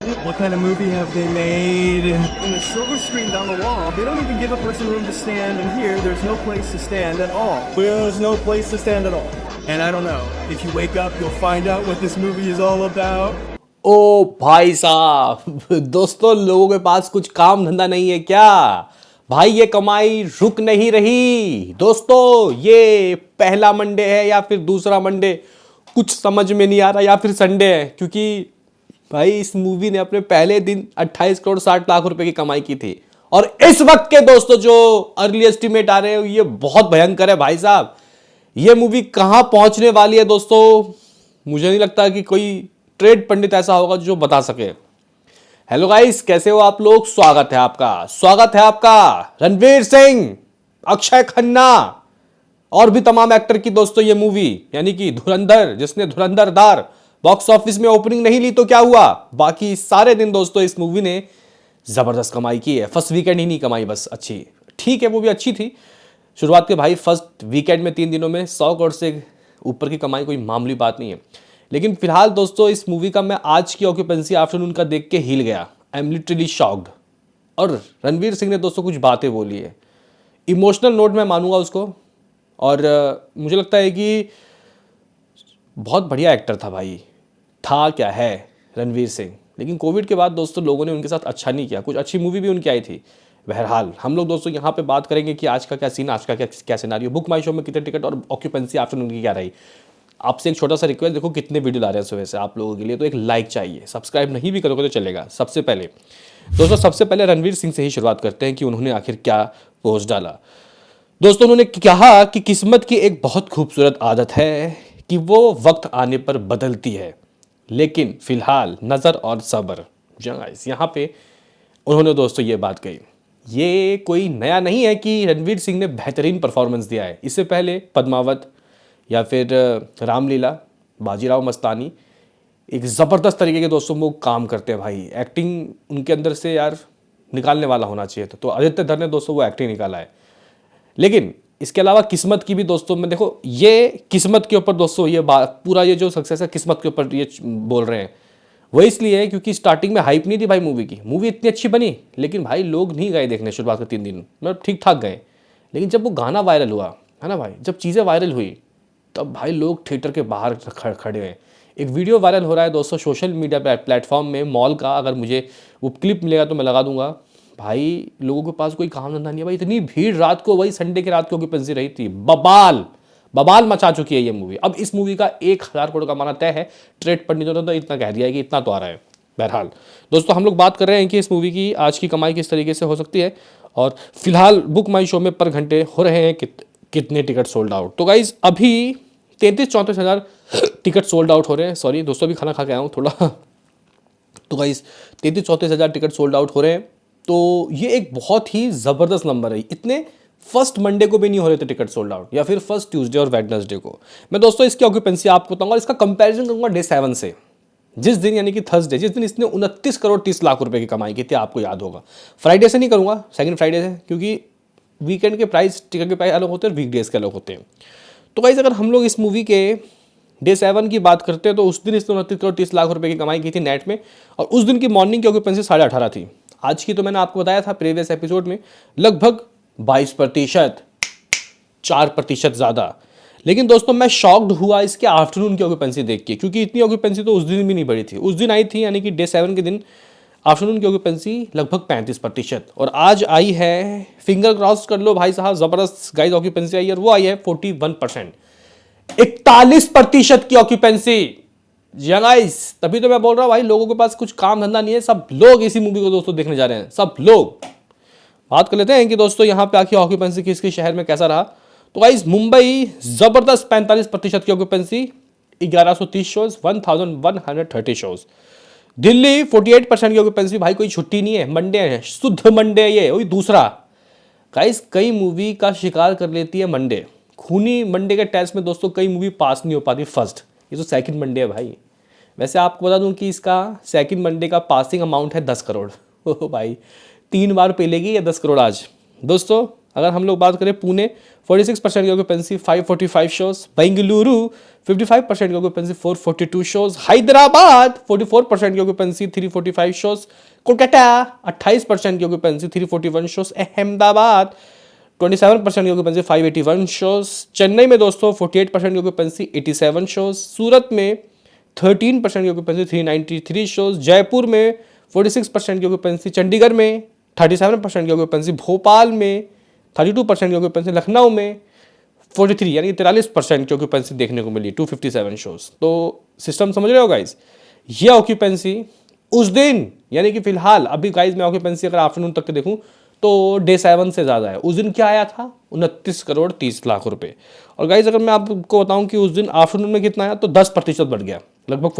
What kind of movie have they made? In the silver screen down the wall, they don't even give a person room to stand, and here, there's no place to stand at all. There's no place to stand at all. And I don't know, if you wake up, you'll find out what this movie is all about. ओ भाई साहब, दोस्तों लोगों के पास कुछ काम धंधा नहीं है क्या? भाई ये कमाई रुक नहीं रही। दोस्तों ये पहला मंडे है या फिर दूसरा मंडे, कुछ समझ में नहीं आ रहा, या फिर संडे है, क्योंकि भाई इस मूवी ने अपने पहले दिन 28 करोड़ 60 लाख रुपए की कमाई की थी। और इस वक्त के दोस्तों जो अर्ली एस्टिमेट आ रहे हैं ये बहुत भयंकर है भाई साहब। ये मूवी कहां पहुंचने वाली है दोस्तों, मुझे नहीं लगता कि कोई ट्रेड पंडित ऐसा होगा जो बता सके। हेलो गाइस, कैसे हो आप लोग? स्वागत है आपका रणवीर सिंह, अक्षय खन्ना और भी तमाम एक्टर की दोस्तों ये मूवी, यानी कि धुरंधर, जिसने धुरंधरदार बॉक्स ऑफिस में ओपनिंग नहीं ली तो क्या हुआ, बाकी सारे दिन दोस्तों इस मूवी ने जबरदस्त कमाई की है। फर्स्ट वीकेंड ही नहीं कमाई बस अच्छी, ठीक है वो भी अच्छी थी शुरुआत के भाई। फर्स्ट वीकेंड में 3 दिनों में 100 करोड़ से ऊपर की कमाई कोई मामूली बात नहीं है। लेकिन फिलहाल दोस्तों इस मूवी का मैं आज की ऑक्यूपेंसी आफ्टरनून का देख के हिल गया। I am literally shocked. और रणवीर सिंह ने दोस्तों कुछ बातें बोली है, इमोशनल नोट में मानूंगा उसको। और मुझे लगता है कि बहुत बढ़िया एक्टर था भाई, था क्या है रणवीर सिंह। लेकिन कोविड के बाद दोस्तों लोगों ने उनके साथ अच्छा नहीं किया, कुछ अच्छी मूवी भी उनकी आई थी। बहरहाल हम लोग दोस्तों यहाँ पे बात करेंगे कि आज का क्या सीन, आज का क्या सिनारियो, बुक माई शो में कितने टिकट और ऑक्यूपेंसी आफ्टरनून की क्या रही। आपसे एक छोटा सा रिक्वेस्ट, देखो कितने वीडियो ला रहे हैं सुबह से आप लोगों के लिए, तो एक लाइक चाहिए। सब्सक्राइब नहीं भी करोगे तो चलेगा। सबसे पहले रणवीर सिंह से ही शुरुआत करते हैं कि उन्होंने आखिर क्या पोस्ट डाला। दोस्तों उन्होंने कहा कि किस्मत की एक बहुत खूबसूरत आदत है कि वो वक्त आने पर बदलती है, लेकिन फिलहाल नज़र और सब्र। यहाँ पे उन्होंने दोस्तों ये बात कही। ये कोई नया नहीं है कि रणवीर सिंह ने बेहतरीन परफॉर्मेंस दिया है। इससे पहले पद्मावत या फिर रामलीला, बाजीराव मस्तानी, एक ज़बरदस्त तरीके के दोस्तों वो काम करते हैं भाई। एक्टिंग उनके अंदर से यार निकालने वाला होना चाहिए था, तो आदित्य धर ने दोस्तों वो एक्टिंग निकाला है। लेकिन इसके अलावा किस्मत की भी दोस्तों में देखो, ये किस्मत के ऊपर दोस्तों ये बात, पूरा ये जो सक्सेस है किस्मत के ऊपर ये बोल रहे हैं। वो इसलिए है क्योंकि स्टार्टिंग में हाइप नहीं थी भाई मूवी की। मूवी इतनी अच्छी बनी लेकिन भाई लोग नहीं गए देखने शुरुआत के 3 दिन, मतलब ठीक ठाक गए। लेकिन जब वो गाना वायरल हुआ है ना भाई, जब चीज़ें वायरल हुई तब भाई लोग थिएटर के बाहर खड़े हैं। एक वीडियो वायरल हो रहा है दोस्तों सोशल मीडिया प्लेटफॉर्म में, मॉल का, अगर मुझे वो क्लिप मिलेगा तो मैं लगा दूंगा। भाई लोगों के पास कोई काम धंधा नहीं है भाई, इतनी भीड़ रात को, वही संडे की रात को ऑक्यूपेंसी रही थी। बबाल मचा चुकी है ये मूवी। अब इस मूवी का 1000 करोड़ कमाना तय है। ट्रेड पंडितों ने तो इतना कह दिया है कि इतना तो आ रहा है। बहरहाल दोस्तों हम लोग बात कर रहे हैं कि इस मूवी की आज की कमाई किस तरीके से हो सकती है। और फिलहाल बुक माई शो में पर घंटे हो रहे हैं कितने टिकट सोल्ड आउट। तो गाइज अभी 33-34 हज़ार टिकट सोल्ड आउट हो रहे हैं। सॉरी दोस्तों भी खाना खा के आया हूँ थोड़ा। तो गाइज 33-34 हज़ार टिकट सोल्ड आउट हो रहे हैं, तो ये एक बहुत ही ज़बरदस्त नंबर है। इतने फर्स्ट मंडे को भी नहीं हो रहे थे टिकट सोल्ड आउट, या फिर फर्स्ट ट्यूसडे और वेडनेसडे को। मैं दोस्तों इसकी ऑक्यूपेंसी आपको बताऊंगा और इसका कंपैरिजन करूंगा डे 7 से, जिस दिन यानी कि थर्सडे, जिस दिन इसने 29 करोड़ 30 लाख रुपए की कमाई की थी। आपको याद होगा, फ्राइडे से नहीं करूंगा, सेकंड फ्राइडे से, क्योंकि वीकेंड के प्राइस, टिकट के प्राइस अलग होते हैं और वीकडेज के अलग होते हैं। तो गाइस अगर हम लोग इस मूवी के डे 7 की बात करते हैं तो उस दिन इसने 29 करोड़ 30 लाख रुपए की कमाई की थी नेट में, और उस दिन की मॉर्निंग की ऑक्यूपेंसी 18.5 थी। आज की तो मैंने आपको बताया था प्रीवियस एपिसोड में लगभग 22%, 4% ज़्यादा। लेकिन दोस्तों मैं शॉक्ड हुआ इसके आफ्टरनून की ऑक्यूपेंसी देख के, क्योंकि इतनी ऑक्यूपेंसी तो उस दिन भी नहीं बढ़ी थी। उस दिन आई थी यानी कि डे 7 के दिन आफ्टरनून की ऑक्यूपेंसी लगभग 35%, और आज आई है, फिंगर क्रॉस कर लो भाई साहब, जबरदस्त गाइस ऑक्यूपेंसी आई है, और वो आई है 41%, 41% की ऑक्यूपेंसी। गाइस तभी तो मैं बोल रहा हूं भाई लोगों के पास कुछ काम धंधा नहीं है, सब लोग इसी मूवी को दोस्तों देखने जा रहे हैं, सब लोग। बात कर लेते हैं कि दोस्तों यहाँ पे आखिर ऑक्यूपेंसी किसके शहर में कैसा रहा। तो गाइस मुंबई जबरदस्त 45% की ऑक्यूपेंसी, 1130 शोज, 1130 शोज। दिल्ली 48% की ऑक्यूपेंसी, भाई कोई छुट्टी नहीं है, मंडे है, शुद्ध मंडे ये। वही दूसरा गाइस, कई मूवी का शिकार कर लेती है मंडे, खूनी मंडे के टेस्ट में दोस्तों कई मूवी पास नहीं हो पाती फर्स्ट। ये तो सेकंड मंडे है भाई। वैसे आपको बता दूं कि इसका सेकंड मंडे का पासिंग अमाउंट है 10 करोड़। ओह भाई 3 बार पेलेगी या 10 करोड़ आज। दोस्तों अगर हम लोग बात करें पुणे 46% की ऑक्यूपेंसी 545 शोज, बेंगलुरु 55% की ऑक्यूपेंसी 442 शोज, हैदराबाद 44% की ऑक्यूपेंसी 345 शोज, कोलकाता 28% की ऑक्यूपेंसी 341 शोज, अहमदाबाद 27% की ऑक्यूपेंसी 581 शोज, चेन्नई में दोस्तों 48% की ऑक्यूपेंसी 87 शोज, सूरत में 13% की ऑक्यूपेंसी 393 शोज, जयपुर में 46% की ऑक्यूपेंसी, चंडीगढ़ में 37% की ऑक्यूपेंसी, भोपाल में 32% की ऑक्यूपेंसी, लखनऊ में 43 यानी 43% की ऑक्यूपेंसी देखने को मिली 257 शोज। तो सिस्टम समझ रहे हो गाइज, ये ऑक्यूपेंसी उस दिन यानी कि फिलहाल अभी गाइज मैं ऑक्यूपेंसी अगर आफ्टरनून तक के देखूं तो डे 7 से ज़्यादा है। उस दिन क्या आया था 29 करोड़ 30 लाख रुपए। और गाइज अगर मैं आपको बताऊं कि उस दिन आफ्टरनून में कितना आया तो 10% बढ़ गया, लगभग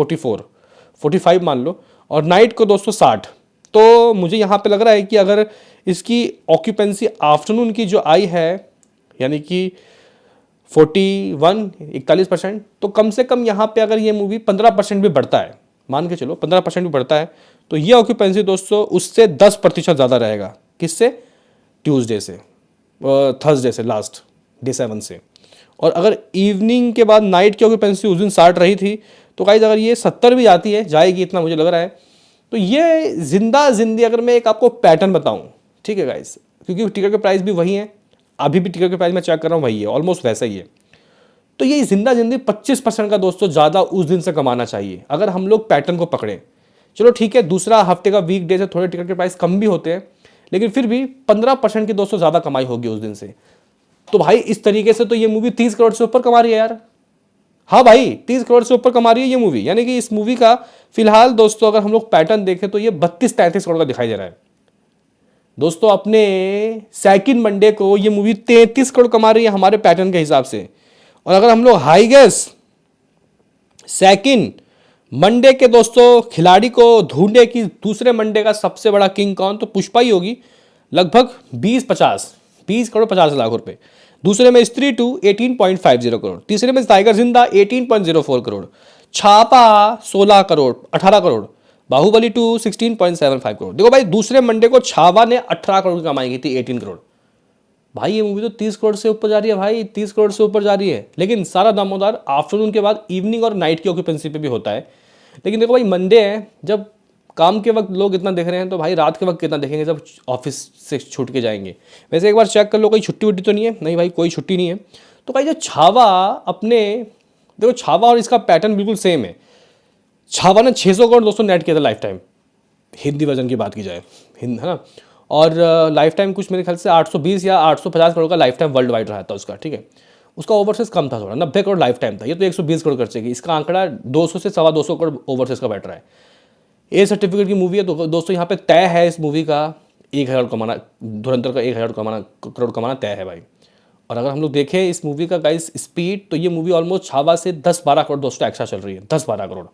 45 मान लो, और नाइट को दोस्तों 60। तो मुझे यहाँ पे लग रहा है कि अगर इसकी ऑक्यूपेंसी आफ्टरनून की जो आई है यानी कि 41 तो कम से कम यहाँ पे अगर ये मूवी 15% भी बढ़ता है, मान के चलो 15% भी बढ़ता है, तो ये ऑक्यूपेंसी दोस्तों उससे 10% ज़्यादा रहेगा। किससे? ट्यूसडे से, थर्सडे से, लास्ट डे 7 से। और अगर इवनिंग के बाद नाइट की ऑक्यूपेंसी उस दिन 60 रही थी, तो गाइस अगर ये 70 भी जाती है, जाएगी इतना मुझे लग रहा है, तो ये जिंदा जिंदगी अगर मैं एक आपको पैटर्न बताऊं, ठीक है गाइस, क्योंकि टिकट के प्राइस भी वही है, अभी भी टिकट के प्राइस मैं चेक कर रहा हूँ वही है, ऑलमोस्ट वैसा ही है। तो ये जिंदा जिंदगी 25% का दोस्तों ज़्यादा उस दिन से कमाना चाहिए अगर हम लोग पैटर्न को पकड़ें। चलो ठीक है, दूसरा हफ्ते का वीक डे से थोड़े टिकट के प्राइस कम भी होते हैं, लेकिन फिर भी 15% की दोस्तों ज़्यादा कमाई होगी उस दिन से। तो भाई इस तरीके से तो ये मूवी 30 करोड़ से ऊपर कमा रही है यार। हाँ भाई 30 करोड़ से ऊपर कमा रही है ये मूवी, यानी कि इस मूवी का फिलहाल दोस्तों अगर हम लोग पैटर्न देखें तो ये 32-33 करोड़ का दिखाई दे रहा है दोस्तों। अपने सेकंड मंडे को ये मूवी 33 करोड़ कमा रही है हमारे पैटर्न के हिसाब से। और अगर हम लोग हाई गेस सेकंड मंडे के दोस्तों खिलाड़ी को ढूंढे कि दूसरे मंडे का सबसे बड़ा किंग कौन, तो पुष्पा ही होगी, लगभग 20 करोड़ 50 लाख रुपए। दूसरे में स्त्री 2 18.50 करोड़, तीसरे में टाइगर जिंदा 18.04 करोड़, छापा 16 करोड़ 18 करोड़, बाहुबली 2 16.75 करोड़। देखो भाई दूसरे मंडे को छावा ने 18 करोड़ की कमाई की थी, 18 करोड़। भाई ये मूवी तो 30 करोड़ से ऊपर जा रही है भाई, 30 करोड़ से ऊपर जा रही है। लेकिन सारा दामोदर आफ्टरनून के बाद इवनिंग और नाइट की ऑक्यूपेंसी पे भी होता है। लेकिन देखो भाई मंडे है, जब काम के वक्त लोग इतना देख रहे हैं तो भाई रात के वक्त कितना देखेंगे जब ऑफिस से छूट के जाएंगे। वैसे एक बार चेक कर लो कोई छुट्टी वुट्टी तो नहीं है, नहीं भाई कोई छुट्टी नहीं है। तो भाई जो छावा अपने देखो, छावा और इसका पैटर्न बिल्कुल सेम है। छावा ने 600 करोड़ दोस्तों नेट किया था लाइफ टाइम, हिंदी वर्जन की बात की जाए, है ना। और लाइफ टाइम कुछ मेरे ख्याल से 820 या 850 करोड़ का लाइफ टाइम वर्ल्ड वाइड रहा था उसका, ठीक है। उसका ओवरसीज कम था थोड़ा, 90 करोड़ लाइफ टाइम था, ये तो 120 करोड़ खर्चेगी। इसका आंकड़ा 200 से 250 करोड़ ओवरसीज का बैठ रहा है। ए सर्टिफिकेट की मूवी है तो दोस्तों यहाँ पे तय है इस मूवी का 1000 कमाना, धुरंधर का 1000 करोड़ कमाना तय है भाई। और अगर हम लोग देखें इस मूवी का गाइस स्पीड, तो ये मूवी ऑलमोस्ट छावा से 10-12 करोड़ दोस्तों एक्स्ट्रा चल रही है, 10-12 करोड़।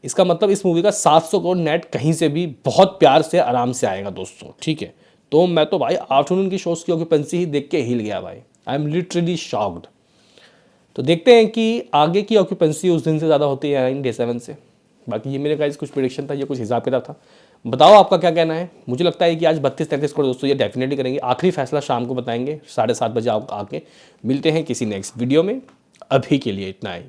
इसका मतलब इस मूवी का 700 करोड़ नेट कहीं से भी बहुत प्यार से आराम से आएगा दोस्तों, ठीक है। तो मैं तो भाई आफ्टरनून की शोज की ऑक्यूपेंसी ही देख के हिल गया भाई, आई एम लिटरली शॉक्ड। तो देखते हैं कि आगे की ऑक्यूपेंसी उस दिन से ज़्यादा होती है डे 7 से। बाकी ये मेरे गाइस कुछ प्रेडिक्शन था, ये कुछ हिसाब किताब था। बताओ आपका क्या कहना है। मुझे लगता है कि आज 32-33 करोड़ दोस्तों ये डेफिनेटली करेंगे। आखिरी फैसला शाम को बताएंगे 7:30 बजे। आप आके मिलते हैं किसी नेक्स्ट वीडियो में, अभी के लिए इतना ही।